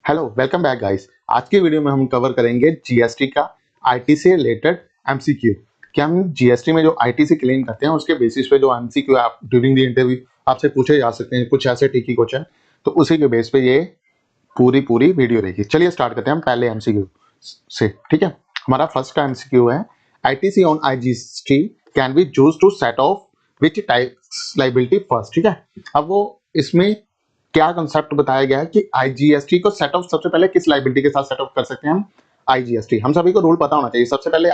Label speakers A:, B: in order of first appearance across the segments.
A: Hello welcome back guys. आज की video में हम कवर करेंगे जीएसटी का आईटी से रिलेटेड एमसीक्यू। कि हम जीएसटी में जो आईटीसी क्लेम करते हैं उसके बेसिस पे जो एमसीक्यू आप ड्यूरिंग द इंटरव्यू आपसे पूछे जा सकते हैं, कुछ ऐसे टिकी क्वेश्चन, तो उसी के बेस पे ये पूरी वीडियो रहेगी। चलिए स्टार्ट करते हैं हम पहले एमसीक्यू से। ठीक है, हमारा फर्स्ट का एमसीक्यू है ITC on IGST can be used to set off which tax liability first. ठीक है, अब वो इसमें क्या कंसेप्ट बताया गया है कि आईजीएसटी को सेट ऑफ सबसे पहले किस लायबिलिटी के साथ सेट ऑफ कर सकते हैं हम? आईजीएसटी। हम सभी को रूल पता होना चाहिए, सबसे पहले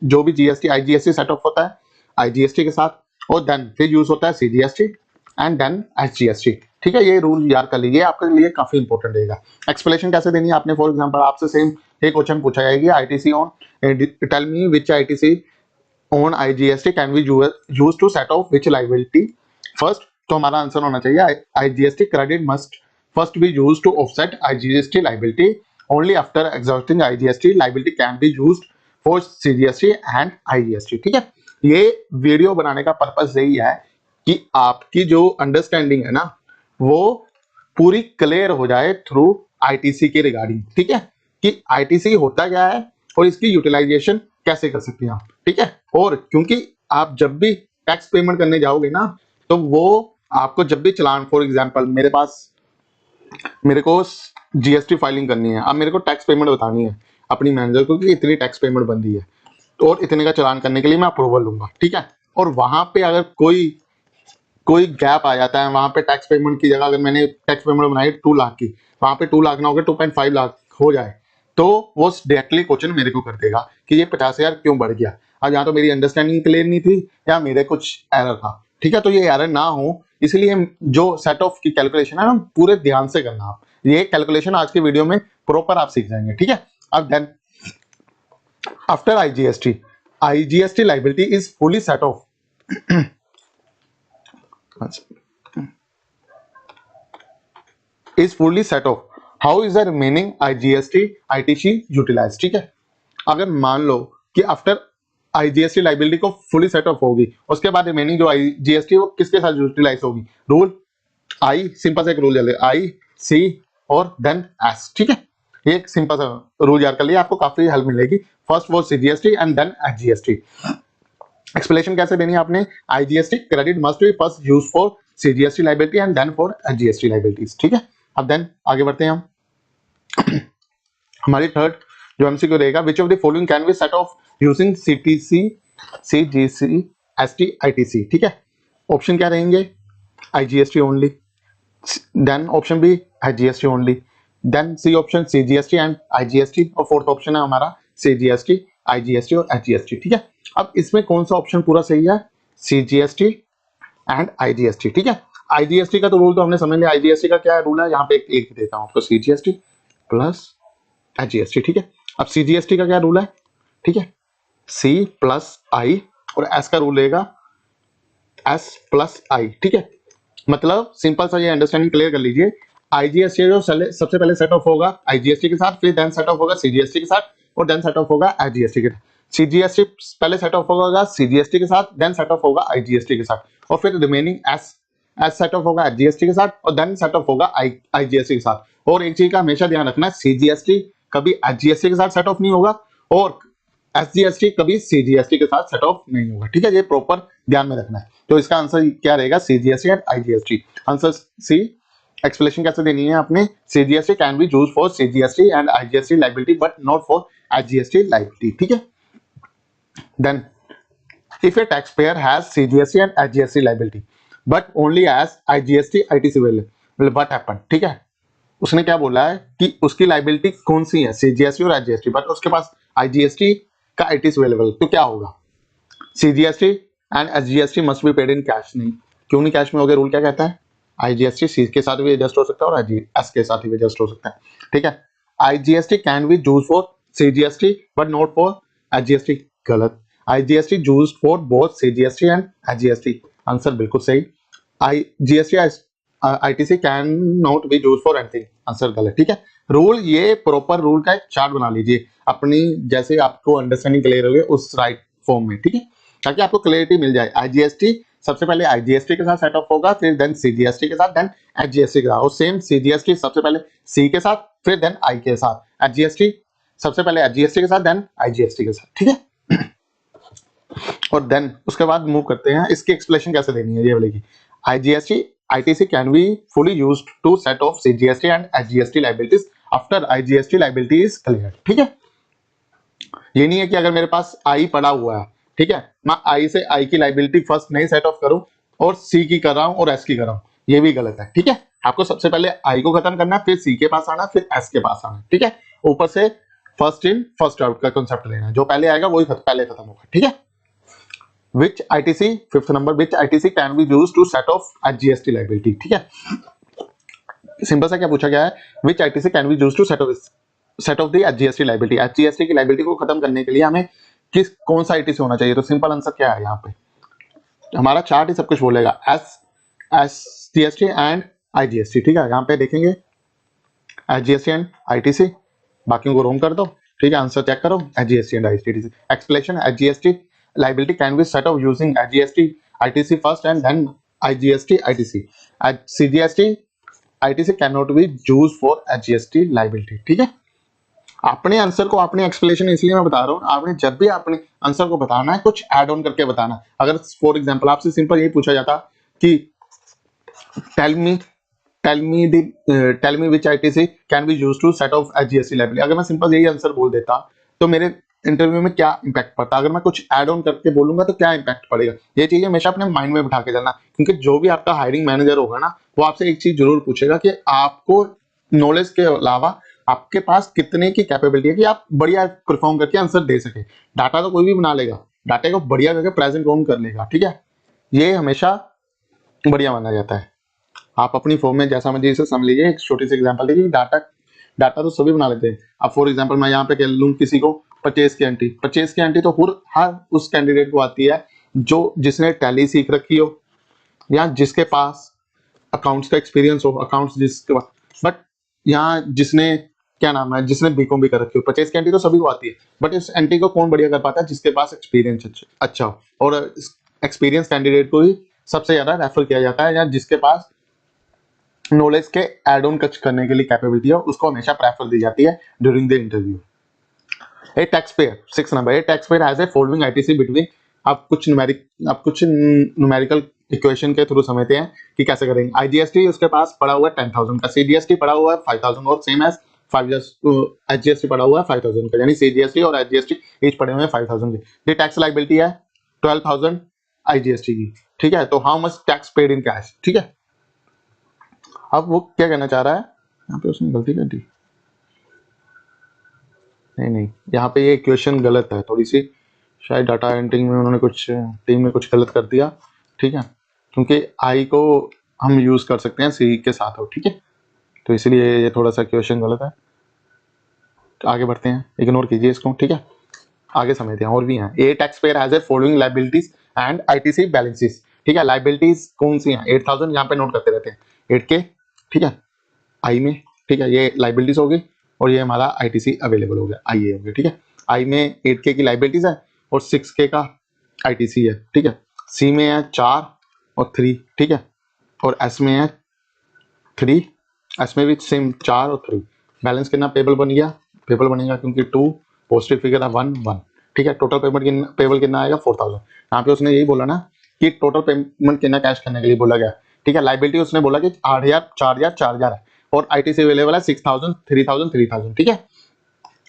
A: जो भी जीएसटी आईजीएसटी सेट ऑफ होता है आईजीएसटी के साथ, और देन फिर यूज होता है सीजीएसटी एंड देन एसजीएसटी। ठीक है, ये रूल याद कर लीजिए, आपके लिए काफी इंपॉर्टेंट रहेगा। एक्सप्लेनेशन कैसे देनी है आपने? फॉर एग्जांपल आपसे सेम एक क्वेश्चन पूछा जाएगी, ITC on tell me which ITC on IGST can be used to set off which liability first. तो हमारा आंसर होना चाहिए IGST credit must first be used to offset IGST liability only after exhausting IGST liability can be used for CGST and IGST. ठीक है, ये video बनाने का purpose यही है कि आपकी जो अंडरस्टैंडिंग है ना वो पूरी क्लियर हो जाए थ्रू आईटीसी के रिगार्डिंग। ठीक है, कि आईटीसी होता क्या है और इसकी यूटिलाइजेशन कैसे कर सकते हैं आप। ठीक है, और क्योंकि आप जब भी टैक्स पेमेंट करने जाओगे ना तो वो आपको जब भी चलान, फॉर एग्जांपल मेरे को जीएसटी फाइलिंग करनी है, अब मेरे को टैक्स पेमेंट बतानी है अपनी मैनेजर को कि इतनी टैक्स पेमेंट बंदी है तो और इतने का चलान करने के लिए मैं अप्रूवल लूंगा। ठीक है, और वहां पे अगर कोई गैप आ जाता है, वहां पे टैक्स पेमेंट की जगह अगर मैंने टैक्स पेमेंट बनाई 2 लाख की, वहां पे 2 लाख ना होकर 2.5 लाख हो जाए तो वो डायरेक्टली क्वेश्चन मेरे को कर देगा कि ये 50,000 क्यों बढ़ गया। अब यहाँ तो मेरी अंडरस्टैंडिंग क्लियर नहीं थी या मेरे कुछ एरर था। ठीक है, तो ये एरर ना हो इसलिए जो सेट ऑफ की कैलकुलेशन है ना पूरे ध्यान से करना। आप ये कैलकुलेशन आज के वीडियो में प्रॉपर आप सीख जाएंगे। ठीक है, अब then after IGST liability is fully set off is fully set off, how is the remaining IGST ITC utilized? ठीक है, अगर मान लो कि आफ्टर आईजीएसटी लायबिलिटी को फुली सेट ऑफ होगी, उसके बाद रिमेनिंग जो आईजीएसटी वो किसके साथ यूटिलाइज होगी? रूल आई, सिंपल सा एक रूल चले, आई सी और देन एस। ठीक है, ये एक सिंपल सा रूल याद कर लिया, आपको काफी हेल्प मिलेगी। फर्स्ट वो CGST and then SGST. Explanation कैसे देनी है आपने? IGST credit must be first use for CGST liability and then for SGST liabilities. ठीक है, अब देन आगे बढ़ते हैं हम। हमारी थर्ड जो एमसीक्यू रहेगा, which of the following can be set off using CTC CGC ST ITC. ठीक है, ऑप्शन क्या रहेंगे? IGST only, then option B IGST only, then C option CGST and IGST, और फोर्थ ऑप्शन है हमारा CGST IGST और HGST. ठीक है, अब इसमें कौन सा ऑप्शन पूरा सही है? CGST and IGST. ठीक है, आईजीएसटी का तो रूल तो हमने समझ लिया, आईजीएसटी का क्या रूल है यहाँ पे एक देता हूँ आपको, सीजीएसटी प्लस एचजीएसटी। ठीक है, अब सीजीएसटी का क्या रूल है? ठीक है, सी प्लस आई और एस का रूल रहेगा एस प्लस आई। ठीक है, मतलब सिंपल सा ये अंडरस्टैंडिंग क्लियर कर लीजिए, आईजीएसटी जो सबसे पहले सेट ऑफ होगा आईजीएसटी के साथ, फिर देन सेट ऑफ होगा सीजीएसटी के साथ और देन सेट ऑफ होगा एचजीएसटी के साथ। सीजीएसटी पहले सेट ऑफ होगा सीजीएसटी के साथ, देन सेट ऑफ होगा आईजीएसटी के साथ, और फिर रिमेनिंग एस सेट ऑफ होगा एचजीएसटी के साथ और देन सेट ऑफ होगा आईजीएसटी के साथ। और एक चीज का हमेशा ध्यान रखना है, सीजीएसटी कभी एचजीएसटी के साथ सेट ऑफ नहीं होगा और एसजीएसटी कभी सीजीएसटी के साथ सेट ऑफ नहीं होगा। ठीक है, ये प्रॉपर ध्यान में रखना है। तो इसका आंसर क्या रहेगा? CGST and IGST. Answer C. Explanation कैसे देनी है आपने? CGST can be used for CGST and IGST liability but not for HGST liability. ठीक है, then if a taxpayer has CGST and HGST liability but only as IGST ITC available, what happened? ठीक है, उसने क्या बोला है कि उसकी लाइबिलिटी कौन सी है? सीजीएसटी और एचजीएसटी, बट उसके पास आईजीएसटी का आईटीसी अवेलेबल, तो क्या होगा? CGST and HGST must be paid in cash. नहीं, क्यों नहीं कैश में होगा? रूल क्या कहता है? आईजीएसटी सी के साथ भी एडजस्ट हो सकता है और एस के साथ भी एडजस्ट हो सकता है। ठीक है, IGST can be used for CGST but not for HGST. गलत, IGST used for both CGST and HGST. Answer बिल्कुल सही, IGST ITC can not be used for anything. Answer गलत। ठीक है, रूल ये प्रॉपर रूल का एक चार्ट बना लीजिए अपनी, जैसे आपको अंडरस्टैंडिंग क्लियर हो गई उस राइट फॉर्म में। ठीक है, ताकि आपको क्लैरिटी मिल जाए। आईजीएसटी सबसे पहले आईजीएसटी के साथ सेट ऑफ होगा, फिर देन सीजीएसटी के साथ, देन एचजीएसटी के साथ, और सेम सीजीएसटी सबसे पहले सी के साथ, फिर देन आई के साथ, एचजीएसटी सबसे पहले एचजीएसटी के साथ, देन आईजीएसटी के साथ, ठीक है। और देन उसके बाद मूव करते हैं, इसकी एक्सप्लेनेशन कैसे देनी है ये वाली की। IGST ITC can be fully used to set off CGST and HGST liabilities after IGST liability is cleared, ठीक है। ये नहीं है कि अगर मेरे पास आई पड़ा हुआ है, ठीक है, मैं आई से आई की लाइबिलिटी फर्स्ट नहीं सेट ऑफ करूं और सी की कर रहा हूं और एस की कर रहा हूं, ये भी गलत है, ठीक है। आपको सबसे पहले आई को खत्म करना, फिर सी के पास आना, फिर एस के पास आना, ठीक है। ऊपर से फर्स्ट इन फर्स्ट आउट का कॉन्सेप्ट लेना, जो पहले आएगा वही पहले खत्म होगा, ठीक है। Which ITC, fifth number, which ITC can be used to set off HGST liability, ठीक है। सिंपल सा क्या पूछा गया है, which ITC can be used to set off the HGST liability, HGST की लाइबिलिटी को खत्म करने के लिए हमें कौन सा ITC होना चाहिए। तो सिंपल आंसर क्या है, यहाँ पे हमारा चार्ट ही सब कुछ बोलेगा, SGST एंड IGST, ठीक है। यहाँ पे देखेंगे HGST एंड ITC, बाकियों को रोंग कर दो, ठीक है। आंसर चेक करो, HGST and ITC। Explanation, HGST liability can be set off using HGST ITC first and then IGST ITC. CGST ITC cannot be used for HGST liability, ठीक है। अपने आंसर को, अपने एक्सप्लेनेशन इसलिए मैं बता रहा हूँ, आपने जब भी अपने आंसर को बताना है कुछ ऐड ऑन करके बताना। अगर फॉर एग्जांपल आपसे सिंपल यही पूछा जाता कि tell me which ITC can be used to set off HGST liability, अगर मैं सिंपल यही आंसर बोल देता तो मेरे इंटरव्यू में क्या इंपैक्ट पड़ता। अगर मैं कुछ ऐड ऑन करके बोलूंगा तो क्या इंपैक्ट पड़ेगा, ये चीजें हमेशा अपने माइंड में बिठा के चलना। क्योंकि जो भी आपका हायरिंग मैनेजर होगा ना, वो आपसे एक चीज जरूर पूछेगा कि आपको नॉलेज के अलावा आपके पास कितने की कैपेबिलिटी है कि आप बढ़िया परफॉर्म करके आंसर दे सके। डाटा तो कोई भी बना लेगा, डाटा को बढ़िया करके प्रेजेंट कौन कर लेगा, ठीक है। ये हमेशा बढ़िया माना जाता है। आप अपनी फॉर्म में जैसा मर्जी इसे समझ लीजिए। एक छोटी सी एग्जांपल देखिए, डाटा तो सभी बना लेते हैं। अब फॉर एग्जांपल मैं यहाँ पे कह लूँ किसी को परचेज की एंट्री तो हर उस कैंडिडेट को आती है जो जिसने टैली सीख रखी हो या जिसके पास अकाउंट्स का एक्सपीरियंस हो, अकाउंट्स जिसके पास, बट यहाँ जिसने क्या नाम है, जिसने बीकॉम भी कर रखी हो। परचेज की एंट्री तो सभी को आती है, बट इस एंट्री को कौन बढ़िया कर पाता है, जिसके पास एक्सपीरियंस अच्छा हो। और एक्सपीरियंस कैंडिडेट को ही सबसे ज्यादा रेफर किया जाता है, या जिसके पास नॉलेज के एड ऑन कच करने के लिए कैपेबिलिटी हो, उसको हमेशा प्रेफर दी जाती है during the interview. A tax pair, 6 number, A tax payer has a following ITC between. आप कुछ न्यूमेरिकल इक्वेशन के थ्रू समझते हैं कि कैसे करेंगे। IGST उसके पास पड़ा हुआ है 10,000 का, CGST पड़ा हुआ है 5,000 और सेम एज 5 HGST पड़ा हुआ है 5,000 का, यानी CGST और HGST ईच पड़े हुए हैं 5,000 के। ये टैक्स लाइबिलिटी है 12,000 IGST की, ठीक है। तो how much tax paid in cash, ठीक है। अब वो क्या कहना चाह रहा है, यहाँ पे उसने गलती कर दी, नहीं, यहाँ पे ये इक्वेशन गलत है थोड़ी सी, शायद डाटा एंट्रिंग में उन्होंने कुछ टीम में कुछ गलत कर दिया, ठीक है। क्योंकि आई को हम यूज कर सकते हैं सी के साथ हो, ठीक है, तो इसलिए ये थोड़ा सा क्वेश्चन गलत है। तो आगे बढ़ते हैं, इग्नोर कीजिए इसको, ठीक है। आगे समझते हैं, और भी हैं। A tax payer has a following liabilities and ITC balances, ठीक है। लायबिलिटीज कौन सी हैं, 8,000 यहाँ पे नोट करते रहते हैं, 8K, ठीक है, आई में, ठीक है। ये लाइबिलिटीज होगी और ये हमारा ITC अवेलेबल हो गया, IA हो गया, ठीक है। आई में 8K की लाइबिलिटीज है और 6K का ITC है, ठीक है। सी में है 4 और 3, ठीक है, और एस में है 3, एस में भी सेम 4 और 3। बैलेंस कितना पेबल बन गया, पेबल बनेगा क्योंकि 2 पॉजिटिव फिगर है 1 1, ठीक है। टोटल पेबल कितना आएगा 4,000। यहाँ पे उसने यही बोला ना कि टोटल पेमेंट कितना कैश करने के लिए बोला गया, ठीक है। लाइबिलिटी उसने बोला कि 8,000 4,000 4,000 है और ITC अवेलेबल है 6,000 3,000 3,000, ठीक है।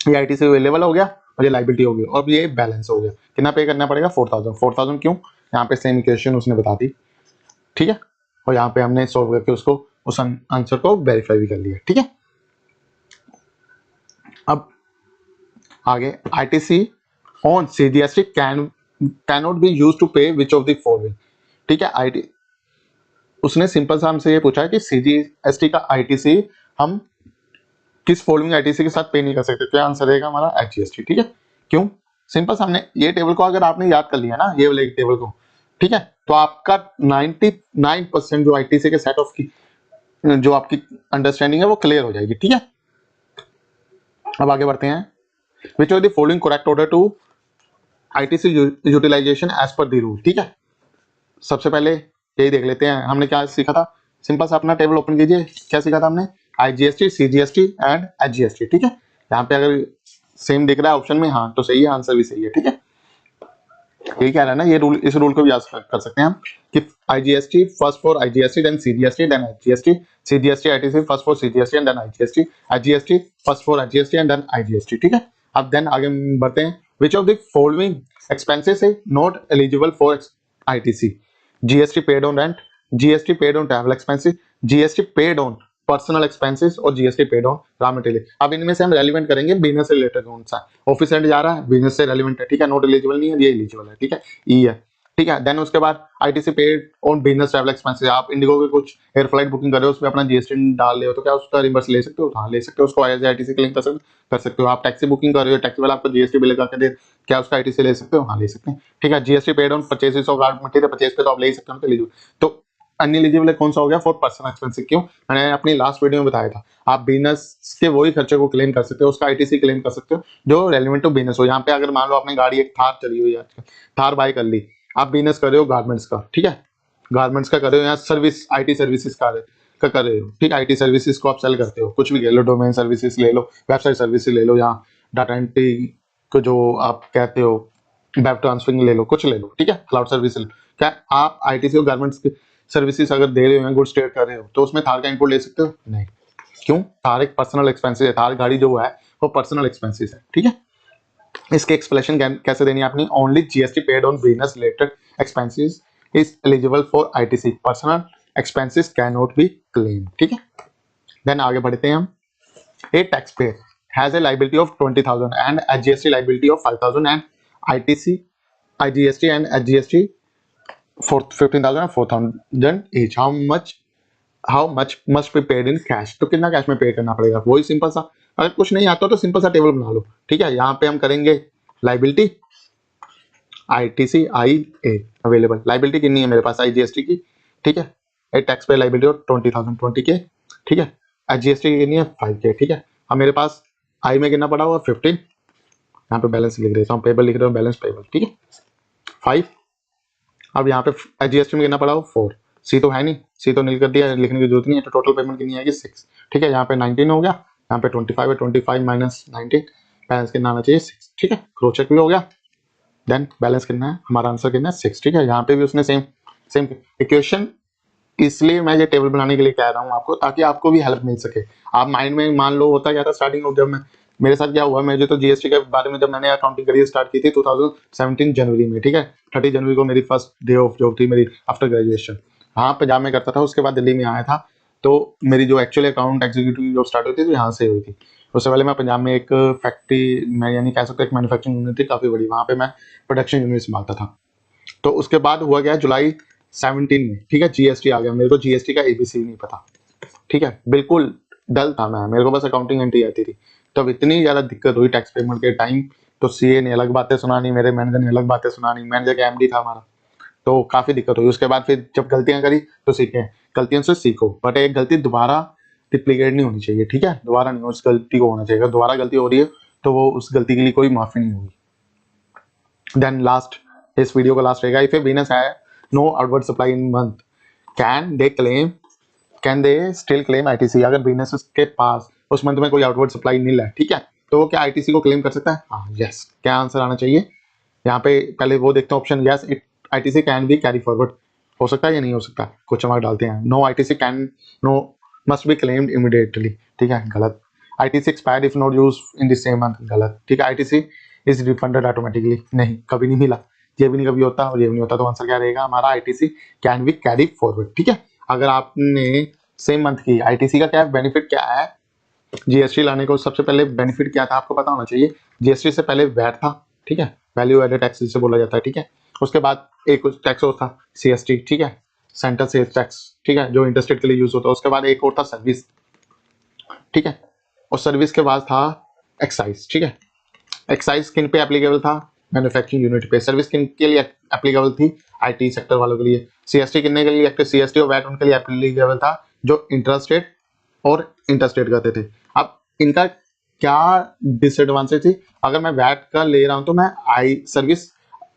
A: ये ITC अवेलेबल हो गया और ये लाइबिलिटी हो गई और ये बैलेंस हो गया। कितना पे करना पड़ेगा 4,000। 4,000 क्यों, यहाँ पे सेम इक्वेशन उसने बता दी, ठीक है। और यहाँ पे हमने सॉल्व करके उसको उस आंसर को वेरीफाई भी कर लिया, ठीक है। अब आगे, ITC on CGST cannot be used to pay which of the following, ठीक है। उसने सिंपल सा हमसे ये पूछा है कि CGST का ITC हम किस फॉलोइंग ITC के साथ पे नहीं कर सकते। क्या आंसर रहेगा हमारा HGST, ठीक है। क्यों, सिंपल सामने ये टेबल को अगर आपने याद कर लिया ना, ये वाले टेबल को, ठीक है, तो आपका 99% जो ITC के सेट ऑफ की जो आपकी अंडरस्टैंडिंग है वो क्लियर हो जाएगी, ठीक है। अब आगे बढ़ते हैं, which of the following correct order to ITC utilization as per the rule, ठीक है। सबसे पहले यही देख लेते हैं हमने क्या सीखा था। सिंपल सा अपना टेबल ओपन कीजिए, क्या सीखा था हमने, आईजीएसटी, सीजीएसटी एंड एचजीएसटी। ठीक है, यहाँ पे अगर सेम दिख रहा है ऑप्शन में, हाँ तो सही है, आंसर भी सही है। ठीक है, ये क्या है ना, ये रूल, इस रूल को भी याद कर सकते हैं हम कि IGST first for IGST then CGST then HGST, CGST ITC first for CGST and then IGST, HGST first for HGST and then IGST. ठीक है, अब देन आगे बढ़ते हैं। Which of the following expenses is not eligible for ITC, GST paid on rent, GST paid on travel expenses, GST paid on personal expenses और GST paid on raw material. अब इनमें से हम रेलिवेंट करेंगे business से related कौन सा, office and जा रहा है, बिजनेस से रेलिवेंट है। ठीक है, नोट एलिजिबल नहीं है, ये एलिजिबल है। ठीक है, ई है। ठीक है, देन उसके बाद ITC paid on business travel expenses, आप इंडिगो के कुछ एयर फ्लाइट बुकिंग कर रहे हो, उसमें अपना जीएसटी डाल रहे हो, तो क्या उसका रिवर्स ले सकते हो? हाँ ले सकते हो, उसको एज आईटीसी क्लेम कर सकते हो। आप टैक्सी बुकिंग कर रहे हो, टैक्सी वाला आपको जीएसटी बिल लगा के दे, क्या उसका आईटीसी ले सकते हो? हाँ ले सकते हैं। ठीक है, GST paid on purchases of raw material, purchase पे तो आप ले ही सकते हो, तो एलिजिबल। तो अनएलिजिबल कौन सा हो गया? For personal expensive. क्यों? मैंने अपनी लास्ट वीडियो में बताया था, आप बिजनेस के वही खर्चे को क्लेम कर सकते हो, उसका आईटीसी क्लेम कर सकते हो जो रेलिवेंट टू बिजनेस हो। यहाँ पे अगर मान लो आपने गाड़ी एक थार चली हुई है आजकल, थार बाय कर ली, आप बिजनेस कर रहे हो गारमेंट्स का। ठीक है, गारमेंट्स का कर रहे हो, यहाँ सर्विस आईटी सर्विसेज का कर रहे हो। ठीक, आईटी सर्विसेज को आप सेल करते हो, कुछ भी ले लो, डोमेन सर्विसेज ले लो, वेबसाइट सर्विसेज ले लो, यहाँ डाटा एंट्री को जो आप कहते हो, वेब ट्रांसफरिंग ले लो, कुछ ले लो। ठीक है, क्लाउड सर्विस ले लो। क्या आप आईटीसी और गारमेंट्स की सर्विसेज अगर दे रहे हो, गुड्स ट्रेड कर रहे हो, तो उसमें थार का इनपुट ले सकते हो? नहीं। क्यों? थार एक पर्सनल एक्सपेंसेस है, थार गाड़ी जो है वो पर्सनल एक्सपेंसेस है। ठीक है, इसके एक्सप्लेनेशन कैसे देनी है आपने? Only GST paid on business related expenses is eligible for ITC, personal expenses can not be claim. ठीक है, देन आगे बढ़ते हैं हम। A tax payer has a liability of 20,000 and HGST liability of 5,000 and ITC, IGST and HGST 15,000 and 4,000 each. How much must be paid in cash? तो कितना cash में पे करना पड़ेगा? वही सिंपल सा, अगर कुछ नहीं आता तो सिंपल सा टेबल बना लो। ठीक है, यहाँ पे हम करेंगे लाइबिलिटी आईटीसी आई ए अवेलेबल, लाइबिलिटी कितनी है मेरे पास आईजीएसटी की? ठीक है, ए टैक्स पे लाइबिलिटी ऑफ 20,000 20 के। ठीक है, एचजीएसटी की कितनी है? 5 के। ठीक है, अब मेरे पास आई में कितना पड़ा हुआ? 15। यहाँ पे बैलेंस लिख देता हूँ, पेबल लिख रहा हूँ, बैलेंस पेबल। ठीक है, 5। अब यहाँ पे एचजीएसटी में कितना पड़ा हुआ? 4। सी तो है नहीं, सी तो नील कर दिया, लिखने की जरूरत नहीं है। तो टोटल पेमेंट कितनी आएगी? 6। ठीक है, यहाँ पे 19 हो गया, यहाँ पे 25 है, 25 माइनस 19, बैलेंस कितना आना चाहिए? 6। ठीक है, क्रॉस चेक भी हो गया। देन बैलेंस कितना है? हमारा आंसर कितना है? 6। ठीक है, यहाँ पे भी उसने सेम सेम इक्वेशन, इसलिए मैं ये टेबल बनाने के लिए कह रहा हूँ आपको, ताकि आपको भी हेल्प मिल सके। आप माइंड में मान लो, होता क्या था स्टार्टिंग में, जब मैं, मेरे साथ क्या हुआ, मुझे तो जीएसटी के बारे में जब मैंने अकाउंटिंग करियर स्टार्ट की थी 2017 जनवरी में। ठीक है, 30 जनवरी को मेरी फर्स्ट डे ऑफ जॉब थी मेरी आफ्टर ग्रेजुएशन। हाँ, पंजाब में करता था, उसके बाद दिल्ली में आया था। तो मेरी जो actually account executive job start हुई थी तो यहाँ से हुई थी। उससे पहले मैं पंजाब में एक फैक्ट्री में, यानी कह सकते एक मैन्युफैक्चरिंग यूनिट थी काफ़ी बड़ी, वहाँ पे मैं प्रोडक्शन यूनिट संभालता था। तो उसके बाद हुआ क्या, जुलाई 17 में, ठीक है, जीएसटी आ गया। मेरे को जीएसटी का एबीसी नहीं पता। ठीक है, बिल्कुल डल था मैं, मेरे को बस अकाउंटिंग एंट्री आती थी। तब इतनी ज्यादा दिक्कत हुई टैक्स पेमेंट के टाइम, तो सीए ने अलग बातें सुनानी, मेरे मैनेजर ने अलग बातें सुनानी, मैनेजर का एमडी था हमारा, तो काफी दिक्कत हुई। उसके बाद फिर जब गलतियां करी तो सीखे, गलतियों से सीखो, बट एक गलती दोबारा रिप्लीकेट नहीं होनी चाहिए। ठीक है, दोबारा नहीं, उस गलती को होना चाहिए। अगर दोबारा गलती हो रही है तो वो उस गलती के लिए कोई माफी नहीं होगी। देन लास्ट, इस वीडियो का लास्ट रहेगा, इफ ए बिजनेस है no outward supply in month, can they still claim ITC? अगर बिजनेस के पास उस मंथ में कोई आउटवर्ड सप्लाई नहीं है, ठीक है, तो वो क्या आईटीसी को क्लेम कर सकता है? हाँ, यस। क्या आंसर आना चाहिए यहाँ पे? पहले वो देखते हैं option, yes it ITC can be carry forward, हो सकता है या नहीं हो सकता? क्वेश्चन मार्क डालते हैं। No ITC can, no must be claimed immediately, ठीक है, गलत। ITC expired if not use in the same month, गलत। ठीक है, आईटीसी इज रिफंडेड ऑटोमेटिकली, नहीं, कभी नहीं मिला, ये भी नहीं कभी होता और ये भी नहीं होता। तो आंसर क्या रहेगा हमारा? ITC can be carry forward. ठीक है, अगर आपने सेम मंथ की, आईटीसी का क्या बेनिफिट क्या है? जीएसटी लाने को सबसे पहले बेनिफिट क्या था आपको पता होना चाहिए। जीएसटी से पहले वैट था, ठीक है, वैल्यू एडेड टैक्स जिसे बोला जाता है। ठीक है, उसके बाद एक टैक्स और था सीएसटी, ठीक है, सेंट्रल सेल्स टैक्स, ठीक है, जो इंटरस्टेट के लिए यूज होता है। उसके बाद एक और था सर्विस, ठीक है, और सर्विस के बाद था एक्साइज। ठीक है, एक्साइज किन पे एप्लीकेबल था? मैन्युफैक्चरिंग यूनिट पे। सर्विस किन के लिए एप्लीकेबल थी? आईटी सेक्टर वालों के लिए। सीएसटी कितने के लिए? सीएसटी और वैट उनके लिए एप्लीकेबल था जो इंट्रास्टेट और इंटरस्टेट करते थे। अब इनका क्या डिसएडवांटेज थी? अगर मैं वैट का ले रहा हूं तो मैं आई सर्विस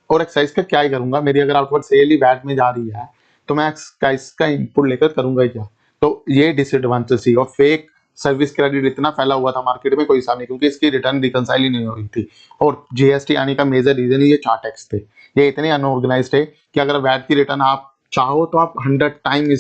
A: और एक्साइज का क्या ही करूंगा, मेरी अगर आउटवर्ड सेल ही वैट में जा रही है तो मैं एक्साइज का इनपुट लेकर करूंगा ही क्या। तो ये डिसएडवांटेज थी। और फेक सर्विस क्रेडिट इतना फैला हुआ था मार्केट में, कोई हिसाब नहीं, क्योंकि इसकी रिटर्न रिकनसाइल ही नहीं हो रही थी। और जीएसटी आने का मेजर रीजन ये 4 टैक्स थे। ये इतने अनऑर्गेनाइज थे कि अगर वैट की रिटर्न आप चाहो तो आप 100 टाइम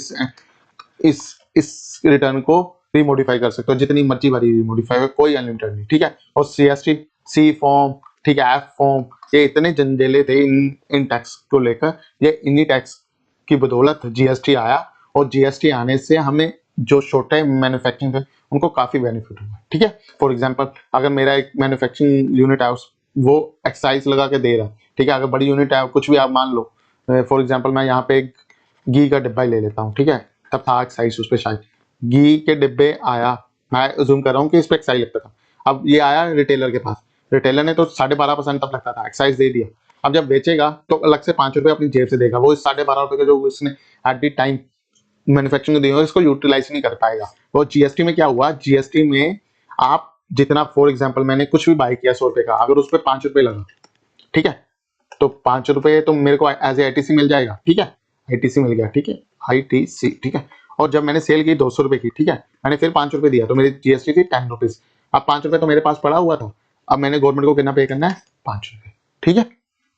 A: इस रिटर्न को रिमोडिफाई कर सकते हो, जितनी मर्जी बारी रिमोडिफाई हो, कोई अनलिमिटेड नहीं, ठीक है। और सीएसटी सी फॉर्म, ठीक है, एफ फॉर्म, ये इतने जंजेले थे इन टैक्स को लेकर। ये इन्हीं टैक्स की बदौलत जीएसटी आया, और जीएसटी आने से हमें जो छोटे मैन्युफैक्चरिंग थे उनको काफी बेनिफिट हुआ, ठीक है। फॉर एग्जांपल अगर मेरा एक मैन्युफैक्चरिंग यूनिट है, वो एक्साइज लगा के दे रहा है, ठीक है। अगर बड़ी यूनिट है, कुछ भी आप मान लो, फॉर एग्जांपल मैं यहाँ पे एक घी का डिब्बा ही ले लेता हूँ, ठीक है। तब था एक्साइज उस पर, शायद घी के डिब्बे आया, मैं जूम कर रहा हूँ कि इस पर एक्साइज लगता था। अब ये आया रिटेलर के पास, रिटेलर ने तो 12.5% तब लगता था, एक्साइज दे दिया। अब जब बेचेगा तो अलग से 5 रुपए अपनी जेब से देगा, वो इस 12.5 रुपए का जो उसने एट दी टाइम मैन्युफैक्चरिंग दिया इसको यूटिलाइज नहीं कर पाएगा। तो जीएसटी में क्या हुआ, जीएसटी में आप जितना, फॉर एग्जाम्पल मैंने कुछ भी बाय किया 100 रुपए का, अगर उस पर 5 रुपए लगा, ठीक है, तो 5 रुपए तो मेरे को एज ए आईटीसी मिल जाएगा, ठीक है। आईटीसी मिल गया, ठीक है, आईटीसी, ठीक है। और जब मैंने सेल की 200 रुपए की, ठीक है, मैंने फिर 5 रुपए दिया, तो मेरी जीएसटी थी 10 रुपीज। अब 5 रुपए तो मेरे पास पड़ा हुआ था, अब मैंने गवर्नमेंट को कितना पे करना है, 5 रुपए, ठीक है।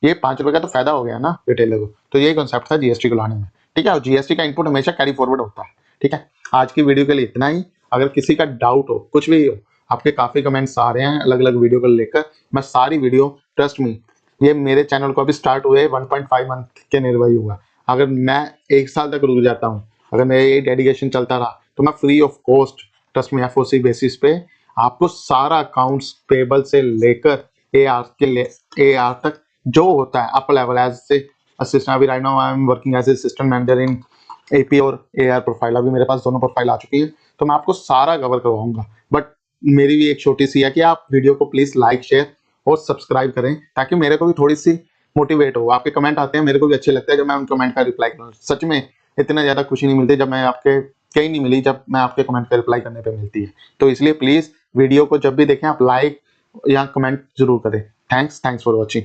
A: ये 5 रुपए का तो फायदा हो गया ना रिटेलर को। तो यही कॉन्सेप्ट था जीएसटी को लाने में, ठीक है। और जीएसटी का इनपुट हमेशा कैरी फॉरवर्ड होता है, ठीक है। आज की वीडियो के लिए इतना ही। अगर किसी का डाउट हो, कुछ भी हो, आपके काफी कमेंट्स आ रहे हैं अलग अलग वीडियो को लेकर, मैं सारी वीडियो, ट्रस्ट मी, ये मेरे चैनल को अभी स्टार्ट हुए 1.5 मंथ के निर्वाही हुआ। अगर मैं 1 साल तक रुक जाता हूँ, अगर मेरा ये डेडिकेशन चलता रहा, तो मैं फ्री ऑफ कॉस्ट, ट्रस्ट में, एफओसी बेसिस पे आपको सारा अकाउंट्स पेबल से लेकर एआर तक जो होता है अपर लेवल एज से असिस्टेंट। अभी right now I am working as a assistant manager in AP और एआर प्रोफाइल, अभी मेरे पास दोनों प्रोफाइल आ चुकी है, तो मैं आपको सारा कवर करवाऊंगा। बट मेरी भी एक छोटी सी है कि आप वीडियो को प्लीज लाइक, शेयर और सब्सक्राइब करें, ताकि मेरे को भी थोड़ी सी मोटिवेट हो। आपके कमेंट आते हैं, मेरे को भी अच्छे लगते हैं जब मैं उन कमेंट का रिप्लाई करूँ। सच में इतना ज्यादा खुशी नहीं मिलती जब मैं आपके, कहीं नहीं मिली जब मैं आपके कमेंट का रिप्लाई करने पे मिलती है। तो इसलिए प्लीज वीडियो को जब भी देखें आप लाइक या कमेंट जरूर करें। Thanks for watching.